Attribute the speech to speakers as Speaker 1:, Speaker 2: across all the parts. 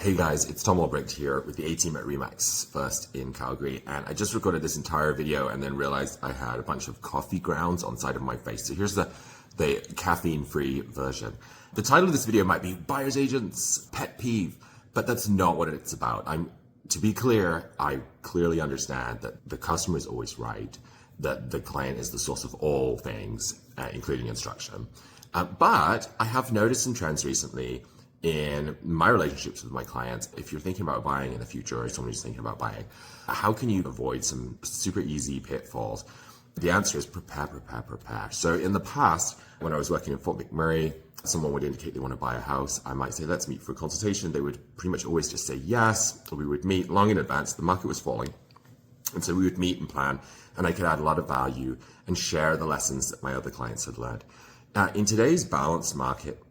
Speaker 1: Hey guys, it's Tom Albrecht here with the A team at Remax First in Calgary, and I just recorded this entire video and then realized I had a bunch of coffee grounds on the side of my face. So here's the caffeine-free version. The title of this video might be Buyer's Agent's Pet Peeve, but that's not what it's about. To be clear, I clearly understand that the customer is always right, that the client is the source of all things, including instruction. But I have noticed some trends recently in my relationships with my clients. If you're thinking about buying in the future, or somebody's thinking about buying, how can you avoid some super easy pitfalls? The answer is prepare. So in the past, when I was working in Fort McMurray, someone would indicate they want to buy a house. I might say, let's meet for a consultation. They would pretty much always just say yes. We would meet long in advance. The market was falling. And so we would meet and plan, and I could add a lot of value and share the lessons that my other clients had learned. In today's balanced market,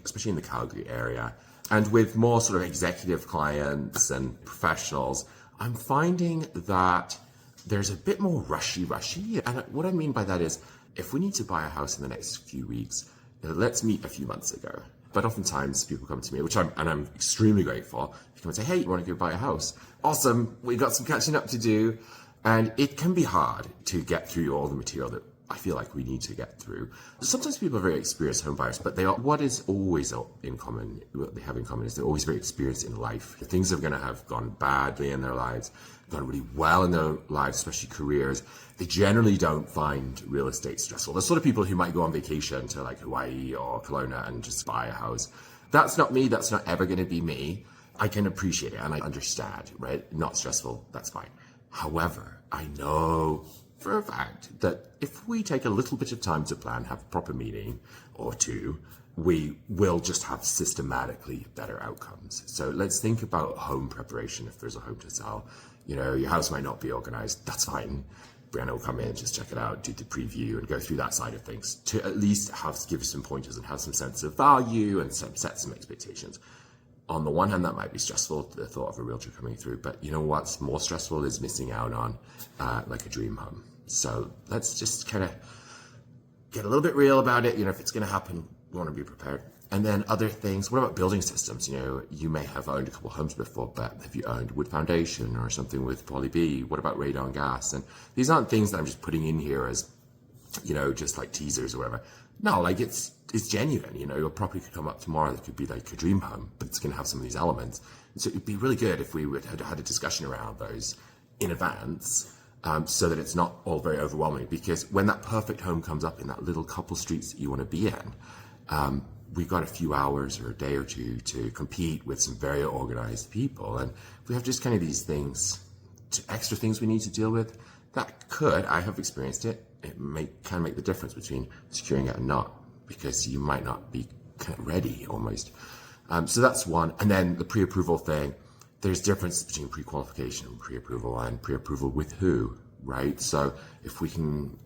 Speaker 1: especially in the Calgary area, and with more sort of executive clients and professionals, I'm finding that there's a bit more rushy. And what I mean by that is, if we need to buy a house in the next few weeks, let's meet a few months ago. But oftentimes people come to me, I'm extremely grateful. They come and say, hey, you want to go buy a house? Awesome, we got some catching up to do. And it can be hard to get through all the material that I feel like we need to get through. Sometimes people are very experienced home buyers, but what is always in common, what they have in common is they're always very experienced in life. Things are going to have gone badly in their lives, gone really well in their lives, especially careers. They generally don't find real estate stressful. The sort of people who might go on vacation to like Hawaii or Kelowna and just buy a house. That's not me. That's not ever going to be me. I can appreciate it and I understand, right? Not stressful. That's fine. However, I know for a fact that if we take a little bit of time to plan, have a proper meeting or two, we will just have systematically better outcomes. So let's think about home preparation. If there's a home to sell, your house might not be organized. That's fine. Brianna will come in, just check it out, do the preview and go through that side of things to at least give us some pointers and have some sense of value and set some expectations. On the one hand, that might be stressful, the thought of a realtor coming through, but you know what's more stressful is missing out on like a dream home. So let's just kind of get a little bit real about it. If it's going to happen, we want to be prepared. And then other things, what about building systems? You may have owned a couple of homes before, but have you owned wood foundation or something with poly B? What about radon gas? And these aren't things that I'm just putting in here as, just like teasers or whatever. No, like it's genuine. Your property could come up tomorrow that could be like a dream home, but it's going to have some of these elements. And so it'd be really good if we had a discussion around those in advance. So that it's not all very overwhelming, because when that perfect home comes up in that little couple streets that you want to be in, we've got a few hours or a day or two to compete with some very organized people. And if we have just kind of these things, extra things we need to deal with, I have experienced it. It can make the difference between securing it and not, because you might not be kind of ready almost. So that's one. And then the pre-approval thing. There's difference between pre-qualification and pre-approval, and pre-approval with who, right? So if we can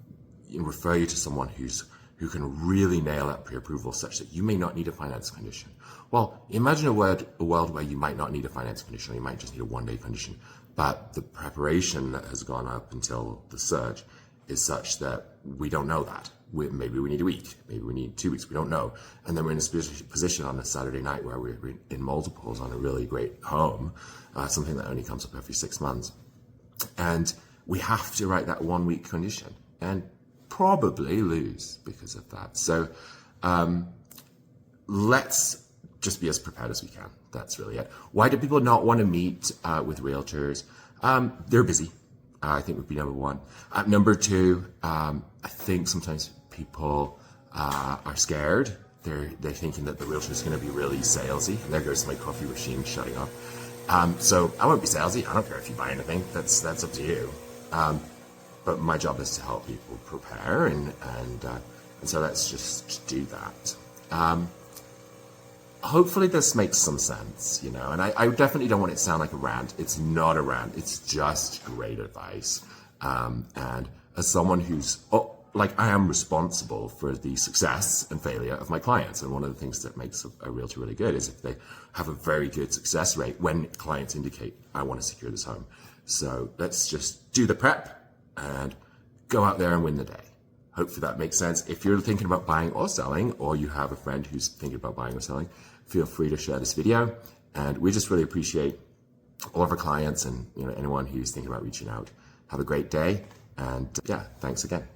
Speaker 1: refer you to someone who can really nail that pre-approval such that you may not need a finance condition. Well, imagine a world where you might not need a finance condition, or you might just need a one-day condition, but the preparation that has gone up until the search is such that we don't know that. Maybe we need a week, maybe we need 2 weeks, we don't know. And then we're in a position on a Saturday night where we're in multiples on a really great home, something that only comes up every 6 months. And we have to write that 1 week condition and probably lose because of that. So let's just be as prepared as we can. That's really it. Why do people not want to meet with realtors? They're busy. I think would be number one. Number two, I think sometimes people are scared. They're thinking that the realtor is going to be really salesy. And there goes my coffee machine shutting off. So I won't be salesy. I don't care if you buy anything. That's up to you. But my job is to help people prepare, and so let's just do that. Hopefully this makes some sense, and I definitely don't want it to sound like a rant. It's not a rant. It's just great advice. And as someone I am responsible for the success and failure of my clients. And one of the things that makes a realtor really good is if they have a very good success rate when clients indicate, I want to secure this home. So let's just do the prep and go out there and win the day. Hopefully that makes sense. If you're thinking about buying or selling, or you have a friend who's thinking about buying or selling, feel free to share this video And we just really appreciate all of our clients and anyone who's thinking about reaching out. Have a great day, and yeah, thanks again.